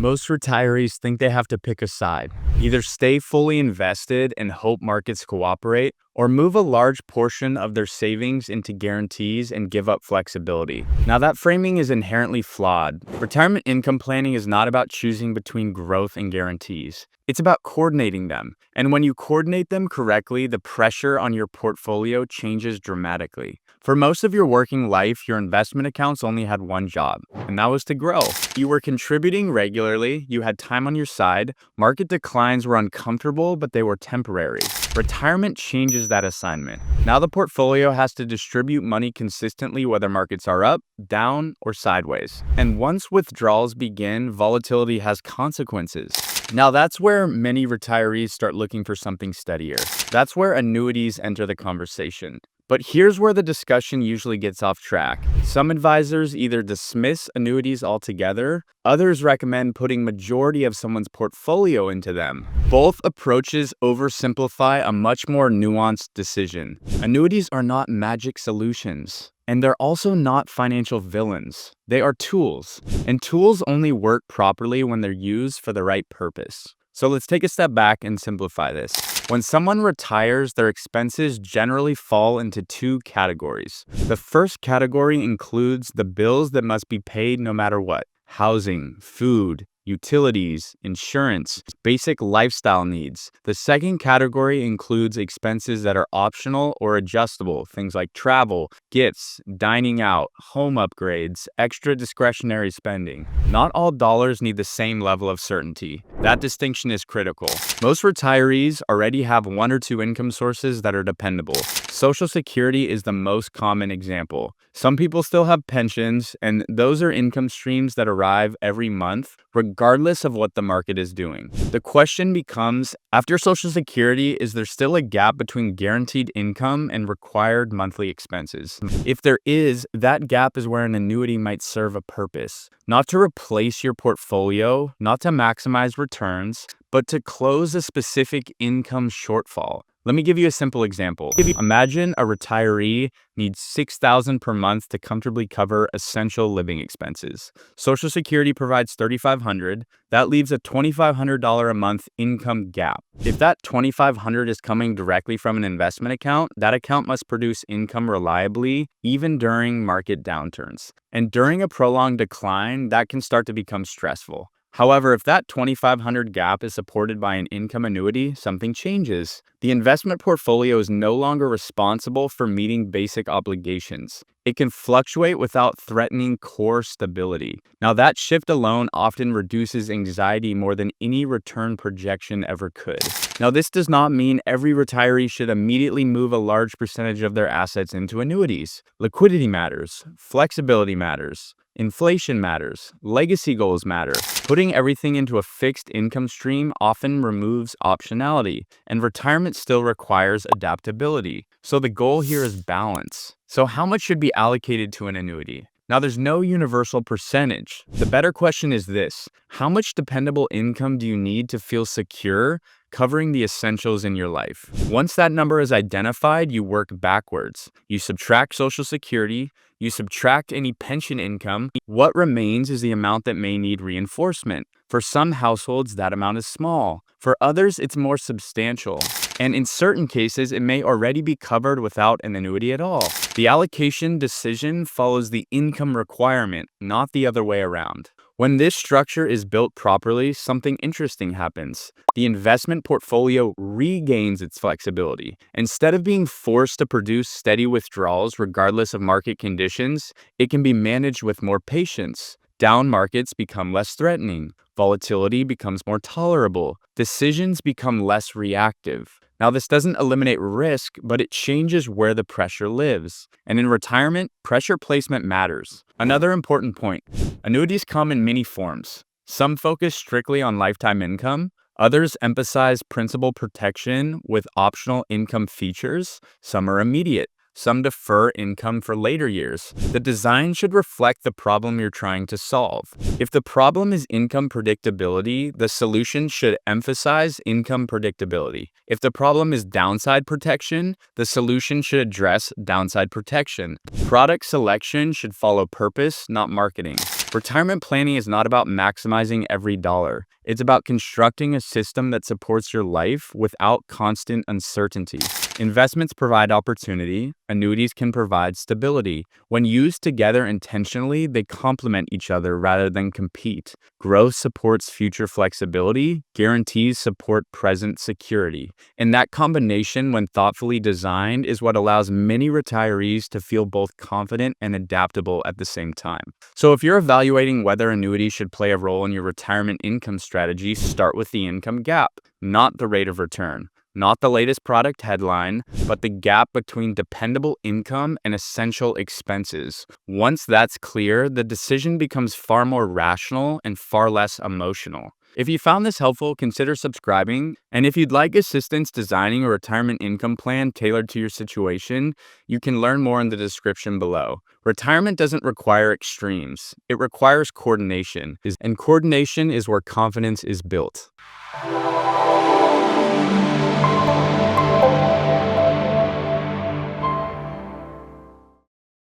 Most retirees think they have to pick a side, either stay fully invested and hope markets cooperate, or move a large portion of their savings into guarantees and give up flexibility. Now, that framing is inherently flawed. Retirement income planning is not about choosing between growth and guarantees. It's about coordinating them. And when you coordinate them correctly, the pressure on your portfolio changes dramatically. For most of your working life, your investment accounts only had one job, and that was to grow. You were contributing regularly, you had time on your side, market declines were uncomfortable, but they were temporary. Retirement changes that assignment. Now the portfolio has to distribute money consistently whether markets are up, down, or sideways. And once withdrawals begin, volatility has consequences. Now that's where many retirees start looking for something steadier. That's where annuities enter the conversation. But here's where the discussion usually gets off track. Some advisors either dismiss annuities altogether, others recommend putting majority of someone's portfolio into them. Both approaches oversimplify a much more nuanced decision. Annuities are not magic solutions. And they're also not financial villains. They are tools. And tools only work properly when they're used for the right purpose. So let's take a step back and simplify this. When someone retires, their expenses generally fall into two categories. The first category includes the bills that must be paid no matter what: housing, food, utilities, insurance, basic lifestyle needs. The second category includes expenses that are optional or adjustable, things like travel, gifts, dining out, home upgrades, extra discretionary spending. Not all dollars need the same level of certainty. That distinction is critical. Most retirees already have one or two income sources that are dependable. Social Security is the most common example. Some people still have pensions, and those are income streams that arrive every month, regardless of what the market is doing. The question becomes, after Social Security, is there still a gap between guaranteed income and required monthly expenses? If there is, that gap is where an annuity might serve a purpose. Not to replace your portfolio, not to maximize returns, but to close a specific income shortfall. Let me give you a simple example. Imagine a retiree needs $6,000 per month to comfortably cover essential living expenses. Social Security provides $3,500. That leaves a $2,500 a month income gap. If that $2,500 is coming directly from an investment account, that account must produce income reliably, even during market downturns. And during a prolonged decline, that can start to become stressful. However, if that $2,500 gap is supported by an income annuity, something changes. The investment portfolio is no longer responsible for meeting basic obligations. It can fluctuate without threatening core stability. Now, that shift alone often reduces anxiety more than any return projection ever could. Now, this does not mean every retiree should immediately move a large percentage of their assets into annuities. Liquidity matters, flexibility matters, inflation matters, legacy goals matter. Putting everything into a fixed income stream often removes optionality, and retirement still requires adaptability. So the goal here is balance. So how much should be allocated to an annuity? Now, there's no universal percentage. The better question is this: how much dependable income do you need to feel secure, covering the essentials in your life? Once that number is identified, you work backwards. You subtract Social Security, you subtract any pension income. What remains is the amount that may need reinforcement. For some households, that amount is small. For others, it's more substantial. And in certain cases, it may already be covered without an annuity at all. The allocation decision follows the income requirement, not the other way around. When this structure is built properly, something interesting happens. The investment portfolio regains its flexibility. Instead of being forced to produce steady withdrawals regardless of market conditions, it can be managed with more patience. Down markets become less threatening. Volatility becomes more tolerable. Decisions become less reactive. Now, this doesn't eliminate risk, but it changes where the pressure lives. And in retirement, pressure placement matters. Another important point: annuities come in many forms. Some focus strictly on lifetime income. Others emphasize principal protection with optional income features. Some are immediate. Some defer income for later years. The design should reflect the problem you're trying to solve. If the problem is income predictability, the solution should emphasize income predictability. If the problem is downside protection, the solution should address downside protection. Product selection should follow purpose, not marketing. Retirement planning is not about maximizing every dollar. It's about constructing a system that supports your life without constant uncertainty. Investments provide opportunity, annuities can provide stability. When used together intentionally, they complement each other rather than compete. Growth supports future flexibility, guarantees support present security. And that combination, when thoughtfully designed, is what allows many retirees to feel both confident and adaptable at the same time. So if you're evaluating whether annuities should play a role in your retirement income strategy, start with the income gap, not the rate of return. Not the latest product headline, but the gap between dependable income and essential expenses. Once that's clear, the decision becomes far more rational and far less emotional. If you found this helpful, consider subscribing. And if you'd like assistance designing a retirement income plan tailored to your situation, you can learn more in the description below. Retirement doesn't require extremes. It requires coordination. And coordination is where confidence is built.